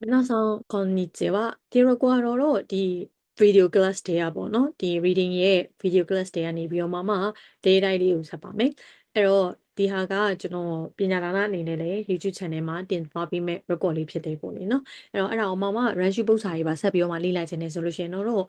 皆さん、こんにちは。ဒီရကွာတော့ဒီ video class တွေကပေါ့နော်ဒီ reading ရဲ့ video class တွေကနေပြီးတော့မှ day တိုင်းလေးကိုဆက်ပါမယ်အဲ့တော့ဒီဟာကကျွန်တော်ပညာဒါနအနေနဲ့လည်း YouTube channel မှာတင်သွားပြီးမဲ့ record လေးဖြစ်တယ်ပေါ့လေနော်အဲ့တော့အဲ့ဒါကိုrun shoe ပုတ်စာရေးပါဆက်ပြီးတော့လေ့လာခြင်းနဲ့ဆိုလို့ရှိရင်တော့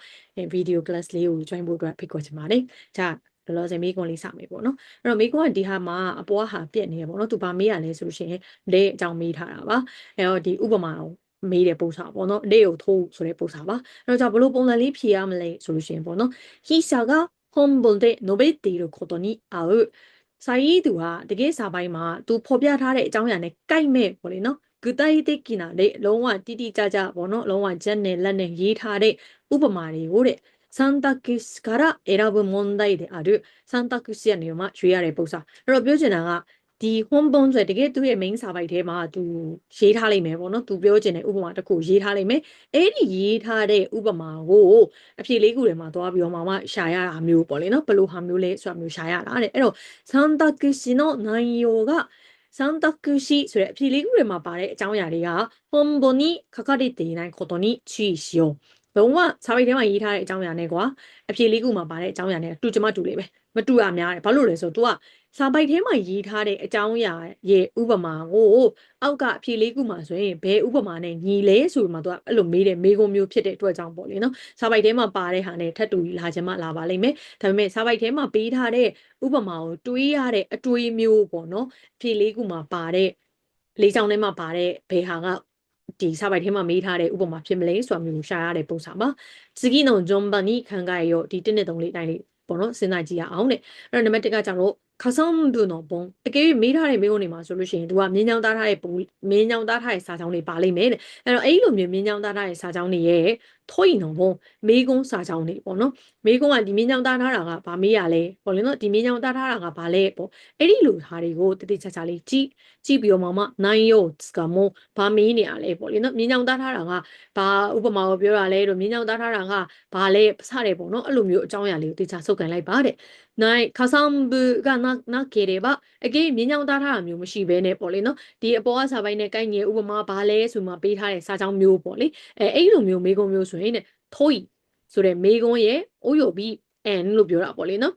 video class လေးကို join ဖို့အတွက်ဖိတ်ခေါ်ချင်ပါတယ်じゃあလောလောဆယ်မေးခွန်းလေးစမယ်ပေါ့နော်အဲ့တော့မေးခွန်းကဒီဟာမှာအပေါ်ဟာပြက်နေရပေါ့နော်သူဘာမေးရလဲဆိုလို့ရှိရင်လေအကြောင်းမေးထားတာပါအဲ့တော့ဒီဥပမာကိုမေးတဲ့ပုံစံပေါ့နော်လေကိုထိုးဆိုတဲ့ပုံစံပါအဲ့တော့じゃあဘလို့ပုံစံလေးဖြေရမလဲဆိုလို့ရှိရင်ပေါ့နော်筆者が本文で述べていることに合うစာရေးသူဟာတကယ်စာပိုင်းမှာသူဖော်ပြထားတဲ့အကြောင်းအရာနဲ့ကိုက်မဲ့ပေါ့လေနော်具体的なလေလုံးဝတိတိကျကျပေါ့နော်လုံးဝချက်နဲ့လက်နဲ့ရေးထားတဲ့ဥပမာတွေကိုတဲ့サンタクスから選ぶ問題であるサンタクスကနေမှရွေးရတဲ့ပုံစံအဲ့တော့ပြောချင်တာကဒီဟွန်ပုံဆိုတကယ်သူ့ရဲ့ main စာပိုက်ထဲမှာသူရေးထားလိုက်မယ်ပေါ့နော်သူပြောချင်တဲ့ဥပမာတစ်ခုရေးထားလိုက်မယ်အဲ့ဒီရေးထားတဲ့ဥပမာကိုအဖြေလေးခုထဲမှာသွားပြီးတော့မှရှာရတာမျိုးပေါ့လေနော်ဘယ်လိုဟာမျိုးလဲဆိုတာမျိုးရှာရတာတဲ့အဲ့တော့サンタクスの内容がサンタクスဆိုတဲ့အဖြေလေးခုထဲမှာပါတဲ့အကြောင်းအရာတွေက本文に書かれていないことに注意しようလုံးဝစာပေထဲမှာရေးထားတဲ့အကြောင်းအရာနဲ့ကွာအဖြေလေးခုမှာပါတဲ့အကြောင်းအရာနဲ့တူချင်မှတူလေးပဲမတူရများတယ်ဘာလို့လဲဆိုတော့ तू ကစာပိုက်ထဲမှာရေးထားတဲ့အကြောင်းအရာရဲ့ဥပမာကိုအောက်ကအဖြေလေးခုမှာဆိုရင်ဘယ်ဥပမာနဲ့ညီလဲဆိုပြီးမှ तू ကအဲ့လိုမေးတယ်မေးခွန်းမျိုးဖြစ်တဲ့အတွက်ကြောင့်ပေါ့လေနော်စာပိုက်ထဲမှာပါတဲ့ဟာနဲ့ထပ်တူလာချင်မှလာပါလိမ့်မယ်ဒါပေမဲ့စာပိုက်ထဲမှာပေးထားတဲ့ဥပမာကိုတွေးရတဲ့အတွေးမျိုးပေါ့နော်အဖြေလေးခုမှာပါတဲ့လေးချောင်းထဲမှာပါတဲ့ဘယ်ဟာကဒီစာပိုက်ထဲမှာမေးထားတဲ့ဥပမာဖြစ်မလဲဆိုတာမျိုးရှာရတဲ့ပုံစံပါ次の順番に考えようဒီ1 2 3လေးတိုင်းလေးပေါ့နော်စဉ်းစားကြည့်ရအောင်တဲ့အဲ့တော့နံပါတ်1ကကြတော့ခဆောင်ဘူးနော်ဘုံအကယ်၍မေးထားတဲ့မေးခွန်းတွေမှာဆိုလို့ရှိရင်သူကမြင်းချောင်းသားထားတဲ့ပုံမြင်းချောင်းသားထားတဲ့စာကြောင်းတွေပါလိမ့်မယ်တဲ့အဲ့တော့အဲ့လိုမျိုးမြင်းချောင်းသားထားတဲ့စာကြောင်းတွေရဲ့ထွိနော်ဘုံမေးခွန်းစာကြောင်းတွေပေါ့နော်မေးခွန်းကဒီမြင်းချောင်းသားထားတာကဘာမေးရလဲပေါ့လေနော်ဒီမြင်းချောင်းသားထားတာကဘာလဲပေါ့အဲ့ဒီလိုဟာတွေကိုတတိချာချာလေးကြည့်ပြီးတော့မှနိုင်ယောကမောဘာမေးနေရလဲပေါ့လေနော်မြင်းချောင်းသားထားတာကဘာဥပမာကိုပြောရလဲတို့မြင်းချောင်းသားထားတာကဘာလဲစတဲ့ပေါ့နော်အဲ့လိုမျိုးအကြောင်းအရာလေးကိုတခြားဆုပ်ကန်လိုက်ပါတဲ့နိုင်ခဆောင်ဘူးကနာကေတယ်ပါအကေမြင်းချောင်းသားထားတာမျိုးမရှိဘဲနဲ့ပေါ့လေနော်ဒီအပေါ်ကစာပိုင်းနဲ့ကိုက်ငယ်ဥပမာဘာလဲဆိုမှပေးထားတဲ့စာကြောင်းမျိုးပေါ့လေအဲ့လိုမျိုးမေးခွန်းမျိုးဆိုရင်တဲ့ထိုးဆိုတဲ့မေးခွန်းရဲ့အိုးယိုပြီးအန်လို့ပြောတာပေါ့လေနော်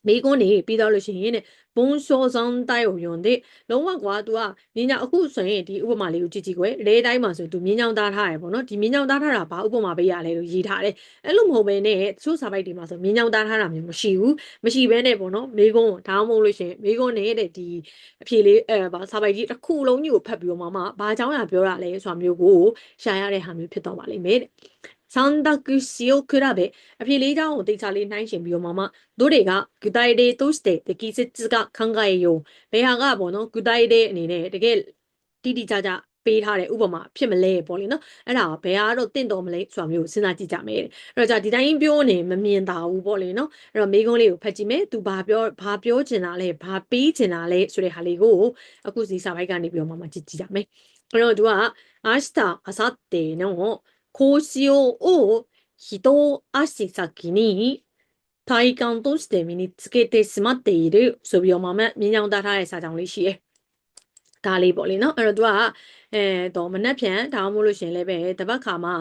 မေးခွန်းနေပြီးတော့လို့ရှိရင်တဲ့ဘုံရှောဆောင်တိုက်ကိုယွန်တဲ့လုံးဝကွာ तू ကမြင်းချောင်းအခုဆိုရင်ဒီဥပမာလေးကိုကြည့်ကြည့်ကွယ်လဲတိုင်းမှာဆို तू မြင်းချောင်းသားထားရပေါ့နော်ဒီမြင်းချောင်းသားထားတာဘာဥပမာပေးရလဲလို့ရေးထားတယ်အဲ့လိုမဟုတ်ဘဲနဲ့တချို့စာပိုက်တွေမှာဆိုမြင်းချောင်းသားထားတာမျိုးမရှိဘူးမရှိဘဲနဲ့ပေါ့နော်မေးခွန်းဒါမှမဟုတ်လို့ရှိရင်မေးခွန်းနေတဲ့ဒီအဖြေလေးဘာစာပိုက်ကြီးတစ်ခုလုံးကြီးကိုဖတ်ပြီးတော့မှဘာအကြောင်းအရာပြောတာလဲဆိုတာမျိုးကိုရှာရတဲ့ဟာမျိုးဖြစ်တော့ပါလိမ့်မယ်တဲ့サンタクシを比べအဖြေလေးကြောင်းကိုတိကျလေးနှိုင်းရှင်ပြီးတော့မှတို့တွေက具体例として適切が考えようဘယ်ဟာကပေါ့နော်具体例အနေနဲ့တကယ်တိတိကျကျပေးထားတဲ့ဥပမာဖြစ်မလဲပေါ့လေနော်အဲ့ဒါဘယ်ဟာတော့တင့်တော်မလဲဆိုတာမျိုးစဉ်းစားကြည့်ကြမယ်အဲ့တော့じゃあဒီတိုင်းပြောနေမမြင်တာဘူးပေါ့လေနော်အဲ့တော့မိကုံးလေးကိုဖတ်ကြည့်မယ်သူဘာပြောချင်တာလဲဘာပေးချင်တာလဲဆိုတဲ့ဟာလေးကိုအခုစီစာပိုက်ကနေပြီးတော့မှကြည့်ကြည့်ကြမယ်အဲ့တော့သူက明日明後日の講師を一足先に体感として身につけてしまっているဆိုပြီးတော့မှမြင်းချောင်းသားထားတဲ့စာကြောင်းလေးရှိတယ်။ဒါလေးပေါ့လေနော်။အဲ့တော့ तू ကတော့မနှက်ဖြန်ဒါမှမဟုတ်လို့ရှင်လည်းပဲတပတ်ခါမှာ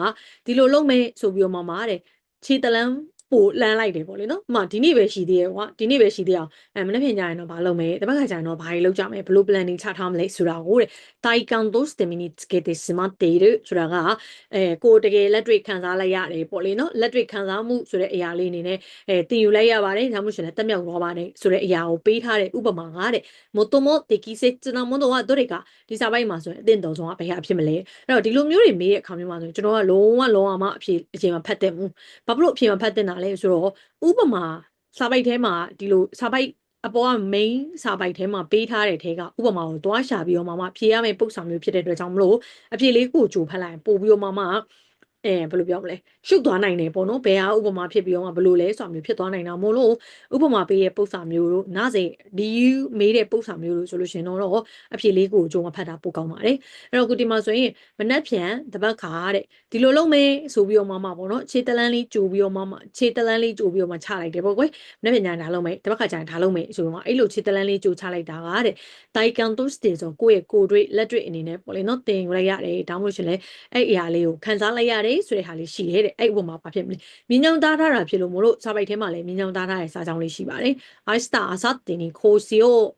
ဒီလိုလုပ်မယ်ဆိုပြီးတော့မှတဲ့ခြေတလန်းပို့လန်းလိုက်တယ်ပေါ့လေနော်။ဒီနေ့ပဲရှိသေးတယ်ကွာ။ဒီနေ့ပဲရှိသေးအောင်မနှက်ဖြန်ကြရင်တော့ဘာလုပ်မယ်။တပတ်ခါကျရင်တော့ဘာတွေလုပ်ကြမယ်။ဘယ်လို planning ချထားမလဲဆိုတာကိုတဲ့။တိုင်ကန်တိုစတမီနီစကေတေစမတေရဆိုတာကကိုတကယ်လက်တွေ့ခံစားလိုက်ရတယ်ပေါ့လေနော်။လက်တွေ့ခံစားမှုဆိုတဲ့အရာလေးအနေနဲ့တင်ယူလိုက်ရပါတယ်။ဒါမှမဟုတ်ရှင်လည်းတက်မြောက်သွားပါတယ်ဆိုတဲ့အရာကိုပေးထားတဲ့ဥပမာကတဲ့もとも適切なものはどれかဒီစာပိုက်မှာဆိုရင်အသင့်တော်ဆုံးကဘယ်ဟာဖြစ်မလဲအဲ့တော့ဒီလိုမျိုးတွေမေးတဲ့အခါမျိုးမှာဆိုရင်ကျွန်တော်ကလုံးဝမှအချိန်မှာဖတ်တဲ့မှုဘာဖြစ်လို့အချိန်မှာဖတ်တဲ့တာလဲဆိုတော့ဥပမာစာပိုက်ထဲမှာဒီလိုစာပိုက်အပေါ်က main စာပိုက်ထဲမှာပေးထားတဲ့ထဲကဥပမာကိုတွားရှာပြီးတော့မှဖြေရမယ့်ပုံစံမျိုးဖြစ်တဲ့အတွက်ကြောင့်မလို့အဖြေလေးကိုကြိုဖတ်လိုက်ပို့ပြီးတော့မှ ဘယ်လိုပြောမလဲရှုပ်သွားနိုင်တယ်ပေါ့နော်ဘယ်ဟာဥပမာဖြစ်ပြီးတော့ဘယ်လိုလဲဆိုတာမျိုးဖြစ်သွားနိုင်တာမို့လို့ဥပမာပေးရဲ့ပု္ပ္ပာမျိုးတို့နားစေဒီမေးတဲ့ပု္ပ္ပာမျိုးတို့ဆိုလို့ရှင်တော့အဖြေလေးကိုကြုံမဖတ်တာပိုကောင်းပါတယ်အဲ့တော့ခုဒီမှာဆိုရင်မနှက်ဖြန်တပတ်ခါတဲ့ဒီလိုလုပ်မယ်ဆိုပြီးတော့မှပေါ့နော်ခြေတလန်းလေးကြိုပြီးတော့မှခြေတလန်းလေးကြိုပြီးတော့မှချလိုက်တယ်ပေါ့ကွယ်မနှက်ဖြန်ညာဒါလုပ်မယ်တပတ်ခါကျရင်ဒါလုပ်မယ်ဆိုတော့အဲ့လိုခြေတလန်းလေးကြိုချလိုက်တာကတဲ့တိုင်ကန်တုစ်တင်ဆိုကိုယ့်ရဲ့ကိုယ်တွေ့လက်တွေ့အနေနဲ့ပေါ့လေနော်တင်လိုက်ရတယ်ဒါမှမဟုတ်ရှင်လဲအဲ့အရာလေးကိုခံစားလိုက်ရတယ်ဆိုတဲ့ဟာလေးရှိတယ်တဲ့အဲ့ဥပမာဘာဖြစ်မလဲမြင်းချောင်းသားထားတာဖြစ်လို့မလို့စာပိုက်ထဲမှာလည်းမြင်းချောင်းသားထားတဲ့စာကြောင်းလေးရှိပါတယ်明日明後日に講師を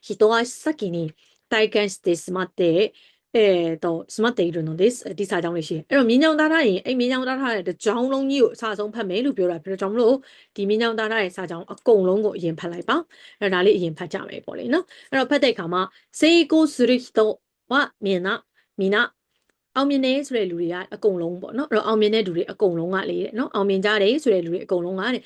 一足先に体験してしまってしまっているのですဒီစာကြောင်းလေးရှိတယ်အဲ့တော့မြင်းချောင်းသားထားရင်အဲ့မြင်းချောင်းသားထားတဲ့တစ်ကြောင်းလုံးကြီးကိုအစားဆုံးဖတ်မယ်လို့ပြောတာပြောကြောင့်မလို့ဒီမြင်းချောင်းသားထားတဲ့စာကြောင်းအကုန်လုံးကိုအရင်ဖတ်လိုက်ပါအဲ့ဒါလေးအရင်ဖတ်ကြမယ်ပေါ့လေနော်အဲ့တော့ဖတ်တဲ့အခါမှာ成功する人はみんなအောင်မြင်နေဆိုတဲ့လူတွေကအကုန်လုံးပေါ့နော်အဲ့တော့အောင်မြင်တဲ့လူတွေအကုန်လုံးကလေတဲ့နော်အောင်မြင်ကြတယ်ဆိုတဲ့လူတွေအကုန်လုံးကတဲ့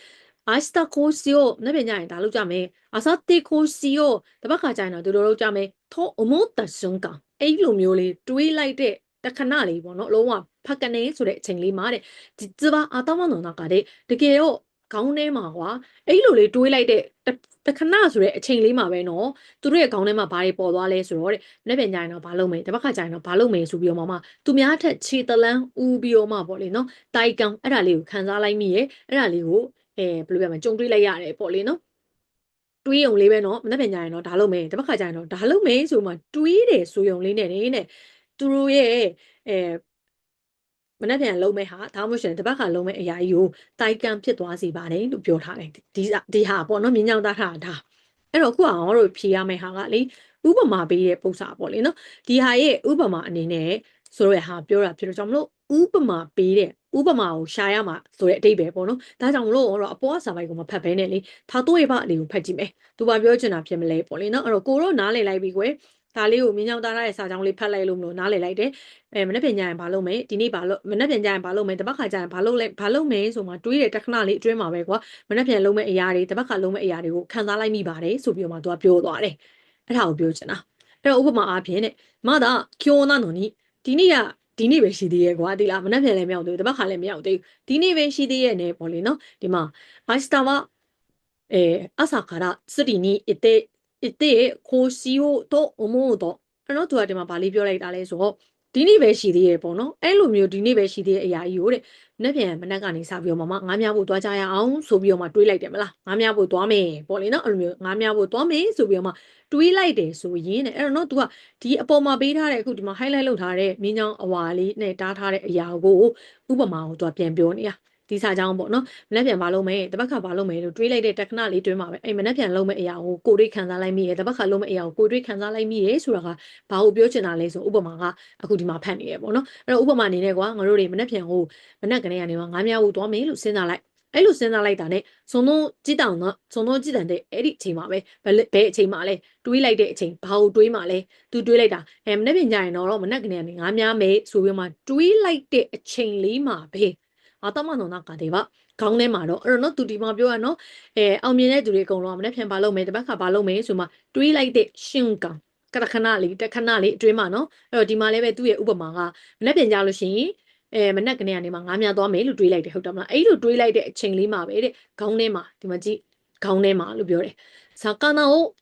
明日講師をနေ့ပြန်ကြရင်ဒါလုပ်ကြမယ်明後日講師をတပတ်ခါကျရင်တော့ဒီလိုလုပ်ကြမယ်と思った瞬間အဲ့လိုမျိုးလေးတွေးလိုက်တဲ့တခဏလေးပေါ့နော်လုံးဝဖက်ကနေဆိုတဲ့အချိန်လေးမှာတဲ့実は頭の中でတကယ်တော့ခေါင်းထဲမှာကွာအဲ့လိုလေးတွေးလိုက်တဲ့တခဏဆိုတဲ့အချိန်လေးမှာပဲနော်သူတို့ရဲ့ခေါင်းထဲမှာဘာတွေပေါ်သွားလဲဆိုတော့တဲ့နေ့ပြန်ကြရင်တော့ဘာလုပ်မယ်တပတ်ခါကျရင်တော့ဘာလုပ်မယ်ဆိုပြီးတော့မှသူများထက်ခြေတလန်းဦးပြီးတော့မှပေါ့လေနော်တိုင်ကန်အဲ့ဒါလေးကိုခံစားလိုက်မိရဲ့အဲ့ဒါလေးကိုဘယ်လိုပြောမလဲကြုံတွေးလိုက်ရတယ်ပေါ့လေနော်တွေးုံလေးပဲเนาะမနေ့ပြန်ကြရင်တော့ဒါလုပ်မယ်တပတ်ခါကျရင်တော့ဒါလုပ်မယ်ဆိုမှတွေးတယ်ဆိုုံလေးနဲ့တဲ့သူတို့ရဲ့မနေ့ပြန်လုံးမဲ့ဟာဒါမှမဟုတ်ရှင်တပတ်ခါလုံးမဲ့အရာကြီးကိုတိုင်ကန်ဖြစ်သွားစေပါတယ်လို့ပြောထားတယ်ဒီဟာပေါ့နော်မြင်းကြောင်သားထားတာအဲ့တော့အခုအောင်တို့ဖြေရမယ့်ဟာကလေဥပမာပေးတဲ့ပု္ပ္ပာပေါ့လေနော်ဒီဟာရဲ့ဥပမာအနေနဲ့ဆိုရဟာပြောတာဖြစ်တော့ကြောင့်မလို့ဥပမာပေးတဲ့ဥပမာကိုရှာရမှာဆိုတဲ့အတိတ်ပဲပေါ့နော်ဒါကြောင့်မလို့တော့အပေါ်ကစာပိုက်ကိုမဖတ်ဘဲနဲ့လေထားတော့ရပါအနေကိုဖတ်ကြည့်မယ်သူဘာပြောချင်တာဖြစ်မလဲပေါ့လေနော်အဲ့တော့ကိုတော့နားလည်လိုက်ပြီကွယ်ဒါလေးကိုမြင်းချောင်းသားထားတဲ့စာကြောင်းလေးဖတ်လိုက်လို့မလို့နားလည်လိုက်တယ်မနေ့ပြန်ကြရင်ဘာလုပ်မယ်ဒီနေ့ဘာလုပ်မနေ့ပြန်ကြရင်ဘာလုပ်မယ်တပတ်ခါကြရင်ဘာလုပ်မယ်ဆိုမှတွေးတဲ့တခဏလေးအတွင်းမှာပဲကွာမနေ့ပြန်လုပ်မယ့်အရာတွေတပတ်ခါလုပ်မယ့်အရာတွေကိုခံစားလိုက်မိပါတယ်ဆိုပြီးတော့မှသူကပြောသွားတယ်အဲ့ဒါကိုပြောချင်တာအဲ့တော့ဥပမာအားဖြင့်တဲ့မသာကျိုးနာနော်နီဒီနေ့ပဲရှိသေးရဲ့ကွာဒီလားမနေ့ပြန်လည်းမရောက်သေးဘူးတပတ်ခါလည်းမရောက်သေးဘူးဒီနေ့ပဲရှိသေးရဲ့ねပေါ့လေနော်ဒီမှာ明日は朝から釣りに行って講師をと思うとအဲ့တော့သူကဒီမှာဗာလေးပြောလိုက်တာလဲဆိုတော့ဒီနေ့ပဲရှိသေးရဲ့ပေါ့နော်အဲ့လိုမျိုးဒီနေ့ပဲရှိသေးရဲ့အရာကြီးကိုတဲ့မနေ့ပြန်မနေ့ကနေစပြီးတော့မှငားများဖို့တွားကြရအောင်ဆိုပြီးတော့မှတွေးလိုက်တယ်မလားငားများဖို့တွားမယ်ပေါ့လေနော်အဲ့လိုမျိုးငားများဖို့တွားမယ်ဆိုပြီးတော့မှတွေးလိုက်တယ်ဆိုရင်တဲ့အဲ့တော့နော် तू ကဒီအပေါ်မှာပေးထားတဲ့အခုဒီမှာ highlight လုပ်ထားတဲ့မြင်းချောင်းအဝါလေးနဲ့တားထားတဲ့အရာကိုဥပမာကို तू ပြန်ပြောနေတာဒီစာကြောင်းပေါ့နော်မနေ့ပြန်မလုပ်မယ်တပတ်ခါမလုပ်မယ်လို့တွေးလိုက်တဲ့တက္ကနာလေးတွင်းမှာပဲအဲ့မနေ့ပြန်လုပ်မယ့်အရာကိုကိုတွေးခံစားလိုက်မိရဲ့တပတ်ခါလုပ်မယ့်အရာကိုကိုတွေးခံစားလိုက်မိရဲ့ဆိုတာကဘာကိုပြောချင်တာလဲဆိုဥပမာကအခုဒီမှာဖတ်နေရပေါ့နော်အဲ့တော့ဥပမာအနေနဲ့ကွာငါတို့တွေမနေ့ပြန်ဟိုမနေ့ကနေကနေငါးများဖို့သွားမယ်လို့စဉ်းစားလိုက်အဲ့လိုစဉ်းစားလိုက်တာ ਨੇ စုံတော့ကြည့်တောင်တော့စုံတော့ကြည့်တန်တဲ့အဲ့ဒီအချိန်မှာပဲဘယ်အချိန်မှာလဲတွေးလိုက်တဲ့အချိန်ဘာကိုတွေးမှလဲသူတွေးလိုက်တာမနေ့ပြန်ကြရင်တော့မနေ့ကနေကနေငါးများမယ်ဆိုပြီးမှတွေးလိုက်တဲ့အချိန်လေးမှာပဲ頭の中ではခေါင်းထဲမှာတော့အဲ့တော့နော်သူဒီမှာပြောရနော်အောင်မြင်တဲ့သူတွေအကုန်လုံးကမနေ့ပြန်ဘာလုပ်မယ်တပတ်ခါဘာလုပ်မယ်ဆိုမှတွေးလိုက်တဲ့ရှင်ကကတခဏလေးအတွင်းမှာနော်အဲ့တော့ဒီမှာလည်းပဲသူ့ရဲ့ဥပမာကမနေ့ပြန်ကြလို့ရှိရင်မနေ့ကနေမှငားများသွားမယ်လို့တွေးလိုက်တယ်ဟုတ်တယ်မလားအဲ့လိုတွေးလိုက်တဲ့အချိန်လေးမှာပဲတဲ့ခေါင်းထဲမှာဒီမှာကြည့်ခေါင်းထဲမှာလို့ပြောတယ်魚を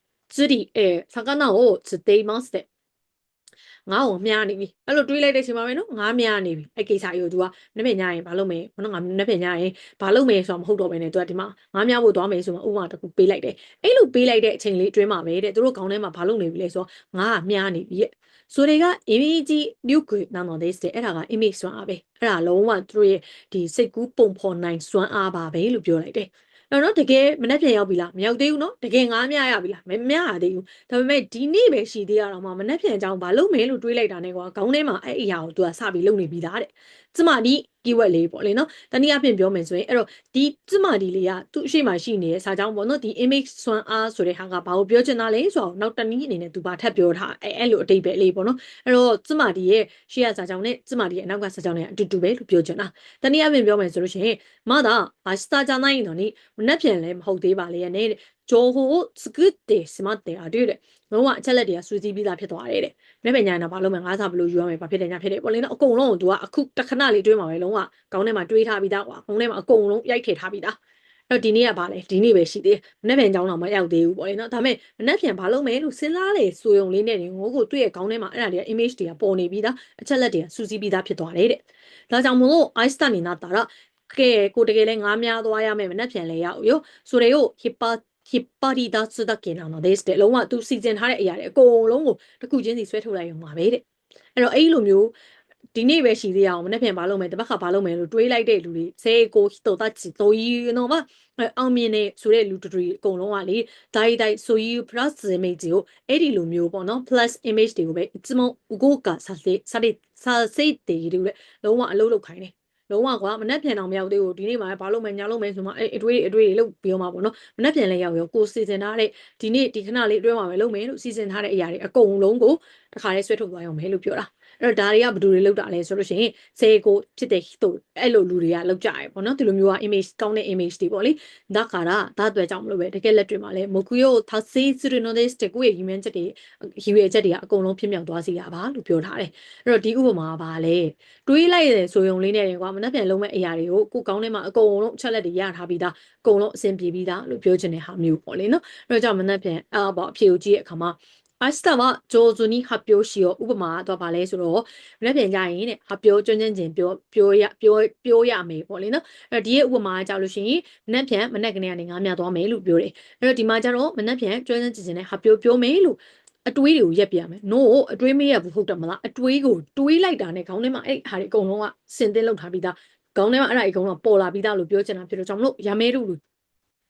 釣っていますတဲ့ငါ့ကိုမြားနေပြီအဲ့လိုတွေးလိုက်တဲ့အချိန်မှာပဲနော်ငါမြားနေပြီအဲ့ကိစ္စကြီးကို तू ကမနေ့ညရင်ဘာလုပ်မယ်နော်ငါမနေ့ညရင်ဘာလုပ်မယ်ဆိုတာမဟုတ်တော့ဘဲနဲ့ तू ကဒီမှာငါမြားဖို့သွားမယ်ဆိုမှဥပမာတစ်ခုပေးလိုက်တယ်အဲ့လိုပေးလိုက်တဲ့အချိန်လေးအတွင်းမှာပဲတဲ့သူတို့ခေါင်းထဲမှာဘာလုပ်နေပြီလဲဆိုတော့ငါကမြားနေပြီရဲ့ဆိုတွေက image မြုပ်ကိုနာမတဲ့အဲ့ဒါက image စွမ်းအားပဲအဲ့ဒါလုံးဝသူတို့ရဲ့ဒီစိတ်ကူးပုံဖော်နိုင်စွမ်းအားပါပဲလို့ပြောလိုက်တယ်နော်တကယ်မနေ့ပြန်ရောက်ပြီလားမရောက်သေးဘူးနော်တကယ်ငားမြရပြီလားမမြရသေးဘူးဒါပေမဲ့ဒီနေ့ပဲရှိသေးရတော့မှမနေ့ပြန်အကြောင်းဘာလုပ်မယ်လို့တွေးလိုက်တာနဲ့ကွာခေါင်းထဲမှာအဲ့အရာကို तू ကစပြီးလုပ်နေပြီးသားတဲ့ကျမဒီ keyword လေးပေါ့လေနော်တနည်းအားဖြင့်ပြောမယ်ဆိုရင်အဲ့တော့ဒီကျမဒီလေးကသူ့အရှိမှရှိနေတဲ့စာကြောင်းပေါ့နော်ဒီ image စွမ်းအားဆိုတဲ့ဟာကဘာကိုပြောချင်တာလဲဆိုတော့နောက်တနည်းအနေနဲ့ तू ဘာထပ်ပြောထားအဲ့လိုအတိတ်ပဲလေးပေါ့နော်အဲ့တော့ကျမဒီရဲ့ရှေ့ရစာကြောင်းနဲ့ကျမဒီရဲ့အနောက်ကစာကြောင်းနဲ့အတူတူပဲလို့ပြောချင်တာတနည်းအားဖြင့်ပြောမယ်ဆိုလို့ရှိရင်မသာ明日じゃないのにမနှက်ပြန်လည်းမဟုတ်သေးပါလေနဲ့情報を作ってしまってあるတဲ့လုံးဝအချက်လက်တွေကစူးစီးပြီးသားဖြစ်သွားတယ်တဲ့။လက်ပဲညာနာဘာလို့မငါးစာဘလို့ယူရမယ်ဘာဖြစ်တယ်ညာဖြစ်တယ်ပေါ့လေနော်အကုန်လုံးကို तू ကအခုတစ်ခဏလေးတွေးမှာပဲလုံးဝခေါင်းထဲမှာတွေးထားပြီးသားကွာခေါင်းထဲမှာအကုန်လုံးရိုက်ထည့်ထားပြီးသားအဲ့တော့ဒီနေ့ကဘာလဲဒီနေ့ပဲရှိသေးတယ်မနေ့ပြန်ကြောင်းတော့မရောက်သေးဘူးပေါ့လေနော်ဒါပေမဲ့မနေ့ပြန်ဘာလုပ်မယ်လို့စဉ်းစားလေဆိုရုံလေးနဲ့ငိုးကိုတွေ့ရခေါင်းထဲမှာအဲ့ဒါတွေက image တွေကပေါ်နေပြီးသားအချက်လက်တွေကစူးစီးပြီးသားဖြစ်သွားတယ်တဲ့ဒါကြောင့်မို့ Einstein နေနာတာကကဲကိုတကယ်လဲငားများသွားရမယ်မနေ့ပြန်လဲရောက်ရောဆိုれを引っ張り出すだけなのですတဲ့လုံးဝသူစီစဉ်ထားတဲ့အရာတွေအကုန်လုံးကိုတစ်ခုချင်းစီဆွဲထုတ်လိုက်ရုံပါပဲတဲ့အဲ့တော့အဲ့လိုမျိုးဒီနေ့ပဲရှိသေးအောင်မနေ့ပြန်ဘာလုပ်မယ်တပတ်ခါဘာလုပ်မယ်လို့တွေးလိုက်တဲ့လူတွေစေကိုဟိတိုတာချီတိုယီနော်ဗအောင်မြင်နေဆိုတဲ့လူတွေအကုန်လုံးကလေဒါတိုင်းဆိုယူ plus image ကိုအဲ့ဒီလိုမျိုးပေါ့နော် plus image တွေကိုပဲအစမဥကိုကစာစိတ်တည်တွေလုံးဝအလုပ်လုပ်ခိုင်းတယ်လုံးဝကွာမနှက်ပြန်အောင်မရောက်သေးဘူးဒီနေ့မှဘာလို့မယ်ညာလို့မယ်ဆိုမှအတွေးတွေလုပ်ပြီးတော့မှာပေါ့နော်မနှက်ပြန်လဲရောက်ရောကိုစီစဉ်ထားတဲ့ဒီနေ့ဒီခဏလေးအတွဲမှာပဲလုပ်မယ်လို့စီစဉ်ထားတဲ့အရာတွေအကုန်လုံးကိုတခါလေးဆွဲထုတ်သွားအောင်မယ်လို့ပြောတာအဲ့တော့ဒါတွေကဘယ်သူတွေလောက်တာလဲဆိုလို့ရှိရင်စေကိုဖြစ်တဲ့ဟိတိုအဲ့လိုလူတွေကလောက်ကြရပေါ့နော်ဒီလိုမျိုးက image ကောင်းတဲ့ image တွေပေါ့လေဒါခါတာဒါအတွက်ကြောင့်မလို့ပဲတကယ်လက်တွေ့မှာလဲမကူယောသာစေးစရနိုဒက်စတကိုရဲ့ရည်မှန်းချက်တွေရည်ရွယ်ချက်တွေကအကုန်လုံးဖြစ်မြောက်သွားစေရပါလို့ပြောထားတယ်အဲ့တော့ဒီဥပမာကဘာလဲတွေးလိုက်တယ်ဆိုရုံလေးနဲ့ကွာမနှက်ပြန်လုံးမဲ့အရာတွေကိုကိုကောင်းထဲမှာအကုန်လုံးချက်လက်တွေရထားပြီးသားအကုန်လုံးအဆင်ပြေပြီးသားလို့ပြောချင်တဲ့ဟာမျိုးပေါ့လေနော်အဲ့တော့ကြောင့်မနှက်ပြန်ပေါ့အဖြေကိုကြည့်တဲ့အခါမှာ明日は上手に発表しようဥပမာတော့ဗာလဲဆိုတော့မနေ့ပြန်ကြရင်တဲ့発表ကျွမ်းကျင်ခြင်းပြောရမယ်ပေါ့လေနော်အဲ့ဒီရဲ့ဥပမာကြောက်လို့ရှိရင်မနေ့ပြန်မနေ့ကနေငါးမြသွားမယ်လို့ပြောတယ်အဲ့တော့ဒီမှာကျတော့မနေ့ပြန်ကျွမ်းကျင်ခြင်းနဲ့発表ပြောမယ်လို့အတွေးတွေကိုရက်ပြရမယ် no အတွေးမရဘူးဟုတ်တယ်မလားအတွေးကိုတွေးလိုက်တာနဲ့ခေါင်းထဲမှာအဲ့ဟာတွေအကုန်လုံးကစင်တင်းလောက်ထားပြီးသားခေါင်းထဲမှာအဲ့ဒါအကုန်လုံးပေါ်လာပြီးသားလို့ပြောချင်တာဖြစ်တော့ကြောင့်မလို့ရမဲလို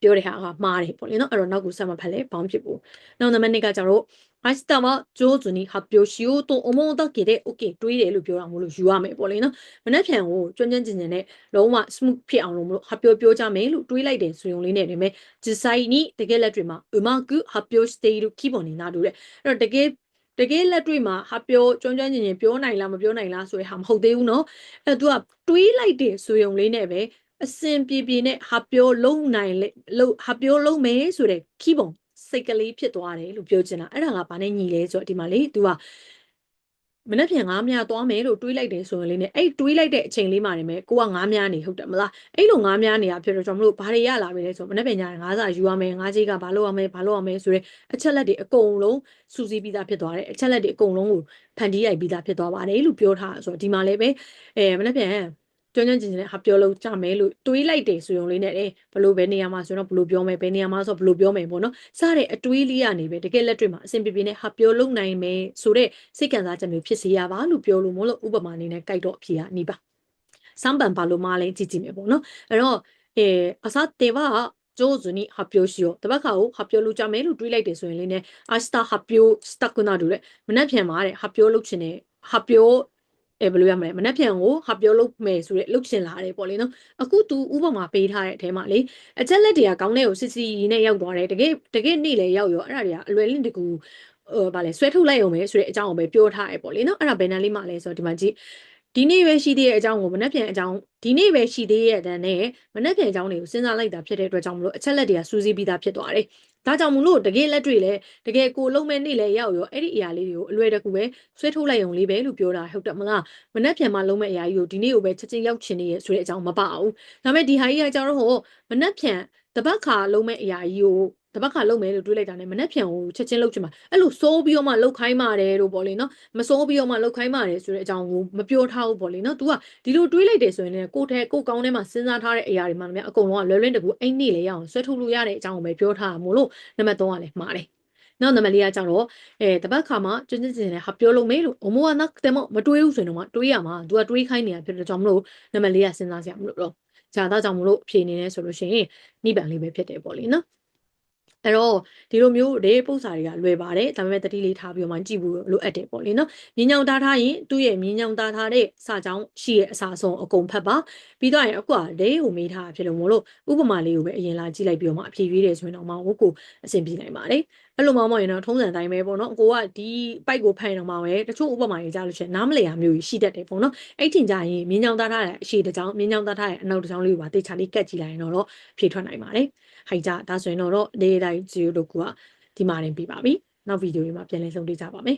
့ပြောတဲ့ဟာကမှားတယ်ပေါ့လေနော်အဲ့တော့နောက်ကိုဆက်မဖက်လဲဘောင်းဖြစ်ဘူးနောက်နံပါတ်2ကကျတော့明日は上手に発表しようと思うだけで OK တွေးတယ်လို့ပြောတာမို့လို့ယူရမယ်ပေါ့လေနော်မနေ့ဖြန်ကိုကျွမ်းကျင်နဲ့လုံးဝ smooth ဖြစ်အောင်လို့မလို့発表ပြောကြမယ်လို့တွေးလိုက်တယ်ဆိုရုံလေးနဲ့နေမယ်実際にတကယ်လက်တွေမှာうまく発表している気分になるတဲ့အဲ့တော့တကယ်လက်တွေ့မှာဟာပြောကျွမ်းပြောနိုင်လားမပြောနိုင်လားဆိုတဲ့ဟာမဟုတ်သေးဘူးเนาะအဲ့တော့ तू ကတွေးလိုက်တယ်ဆိုရုံလေးနဲ့ပဲအစင်ပြေနဲ့ဟာပြောလုံးနိုင်လို့ဟာပြောလုံးမယ်ဆိုတဲ့ခီးပုံစိတ်ကလေးဖြစ်သွားတယ်လို့ပြောချင်တာအဲ့ဒါကဘာနဲ့ညီလဲဆိုတော့ဒီမှာလေ तू ကမနေ့ပြန်ငါးမြသွားမယ်လို့တွေးလိုက်တယ်ဆိုရင်လေးနဲ့အဲ့တွေးလိုက်တဲ့အချိန်လေးမှာနေမယ်ကိုကငါးမြနေဟုတ်တယ်မလားအဲ့လိုငါးမြနေတာဖြစ်တော့ကျွန်တော်တို့ဘာတွေရလာပြီလဲဆိုတော့မနေ့ပြန်ညငါးစာယူရမယ်ငါးကြီးကဘာလို့ရမယ်ဆိုတဲ့အချက်လက်တွေအကုန်လုံးစူးစီးပြီးသားဖြစ်သွားတယ်အချက်လက်တွေအကုန်လုံးကိုဖန်တီးရိုက်ပြီးသားဖြစ်သွားပါတယ်လို့ပြောထားဆိုတော့ဒီမှာလည်းပဲမနေ့ပြန်ကျွမ်းကျင်ဟာပြောလို့ကြမယ်လို့တွေးလိုက်တယ်ဆိုရုံလေးနဲ့ဘလို့ပဲနေရာမှာဆိုတော့ဘလို့ပြောမယ်ဘယ်နေရာမှာဆိုဘလို့ပြောမယ်ပေါ့နော်စတဲ့အတွေးလေးကနေပဲတကယ်လက်တွေ့မှာအဆင်ပြေနဲ့ဟာပြောလို့နိုင်မယ်ဆိုတဲ့စိတ်ခံစားချက်မျိုးဖြစ်စေရပါလို့ပြောလို့မလို့ဥပမာအနေနဲ့ကြိုက်တော့အဖြေကနေပါစမ်းပန်ပါလို့မလဲကြည့်မယ်ပေါ့နော်အဲ့တော့အစားတေဝါ上手に発表しようတပတ်ခါကို発表လုပ်ကြမယ်လို့တွေးလိုက်တယ်ဆိုရင်လေးနဲ့明日発表したくなるတဲ့မနေ့ပြန်မှာတဲ့発表လုပ်ချင်တယ်発表ဘယ်လိုရမလဲမနှက်ပြန်ကိုဟာပြောလို့မယ်ဆိုတဲ့လှုပ်ရှင်လာတယ်ပေါ့လေနော်အခု तू ဥပမာပေးထားတဲ့အထဲမှာလေအချက်လက်တွေကကောင်းတဲ့ကိုစစ်စီနဲ့ရောက်သွားတယ်တကယ်နေ့လေရောက်ရောအဲ့ဒါတွေကအလွယ်လင့်တကူဗာလဲဆွဲထုတ်လိုက်အောင်ပဲဆိုတဲ့အကြောင်းကိုပဲပြောထားရပေါ့လေနော်အဲ့ဒါဘယ်နှလေးမှလဲဆိုတော့ဒီမှာကြည့်ဒီနေ့ပဲရှိသေးတဲ့အကြောင်းကိုမနှက်ပြန်အကြောင်းဒီနေ့ပဲရှိသေးရဲ့တဲ့နဲ့မနှက်ပြန်အကြောင်းတွေကိုစဉ်းစားလိုက်တာဖြစ်တဲ့အတွက်ကြောင့်မလို့အချက်လက်တွေကစူးစီးပြီးသားဖြစ်သွားတယ်ဒါကြောင့်မလို့တကယ်လက်တွေ့လဲတကယ်ကိုလုံးမဲ့နေ့လဲရောက်ရောအဲ့ဒီအရာလေးတွေကိုအလွယ်တကူပဲဆွဲထုတ်လိုက်အောင်လေးပဲလို့ပြောတာဟုတ်တယ်မလားမနှက်ပြန်မှာလုံးမဲ့အရာကြီးကိုဒီနေ့ကိုပဲချက်ချင်းရောက်ချင်နေရဆိုတဲ့အကြောင်းမပါဘူးဒါပေမဲ့ဒီဟာကြီးကကြောင့်တော့မနှက်ပြန်တပတ်ခါလုံးမဲ့အရာကြီးကိုတပတ်ခါလုံးမယ်လို့တွေးလိုက်တာနဲ့မနှက်ပြန်ကိုချက်ချင်းလုပ်ချင်မှာအဲ့လိုစိုးပြီးတော့မှလုပ်ခိုင်းပါတယ်လို့ပေါ့လေနော်မစိုးပြီးတော့မှလုပ်ခိုင်းပါတယ်ဆိုတဲ့အကြောင်းကိုမပြောထားဘူးပေါ့လေနော် तू ကဒီလိုတွေးလိုက်တယ်ဆိုရင်လည်းကိုကောင်းထဲမှာစဉ်းစားထားတဲ့အရာတွေမှလည်းအကုန်လုံးကလွယ်လွယ်တကူအိမ်နေလေရအောင်ဆွဲထုတ်လို့ရတဲ့အကြောင်းကိုပဲပြောထားတာမို့လို့နံပါတ်3ကလည်းမှားတယ်နောက်နံပါတ်4ကကျတော့တပတ်ခါမှာကျွန်းကျင်နဲ့ဟာပြောလို့မေးလို့အမိုးကနက်တယ်မတွေးဘူးဆိုရင်တော့တွေးရမှာ तू ကတွေးခိုင်းနေတာဖြစ်တဲ့ကြောင့်မလို့နံပါတ်4ကစဉ်းစားစရာမလိုတော့ဂျာသားကြောင့်မလို့အဖြေနေနေဆိုလို့ရှိရင်နိဗ္ဗာန်လေးပဲဖြစ်တယ်ပေါ့လေနော်အဲ့တော့ဒီလိုမျိုးတွေပု္ပ္ပစာတွေကလွယ်ပါတယ်ဒါပေမဲ့တတိလေးထားပြီးတော့မှကြည့်ဖို့လိုအပ်တယ်ပေါ့လေနော်မြင်းညောင်တားထားရင်သူ့ရဲ့မြင်းညောင်တားထားတဲ့စာကြောင်းရှိရဲ့အစာဆုံးအကုန်ဖတ်ပါပြီးတော့ရင်အခုကဒဲကိုမေးထားဖြစ်လို့မလို့ဥပမာလေးကိုပဲအရင်လာကြည့်လိုက်ပြီးတော့မှအဖြေရွေးတယ်ဆိုရင်တော့မှဟိုကိုအဆင်ပြေနိုင်ပါတယ်အဲ့လိုမှမဟုတ်ရင်တော့ထုံးစံတိုင်းပဲပေါ့နော်ကိုကဒီပိုက်ကိုဖန်တော့မှပဲတချို့ဥပမာတွေကြားလို့ရှိရင်နားမလည်ရမျိုးရှိတတ်တယ်ပေါ့နော်အဲ့ထင်ကြရင်မြင်းညောင်တားထားတဲ့အရှိတစ်ကြောင်းမြင်းညောင်တားထားတဲ့အနောက်တစ်ကြောင်းလေးကိုပါတေချာလေးကတ်ကြည့်လိုက်ရင်တော့ဖြေထွက်နိုင်ပါတယ်ဟိုက်ကြဒါဆိုရင်တော့ဒေတာ လိုက်ဂျီယိုတို့ကဒီမှာတင်ပြပါပြီနောက်ဗီဒီယိုတွေမှာပြန်လည်ဆုံတွေ့ကြပါမယ်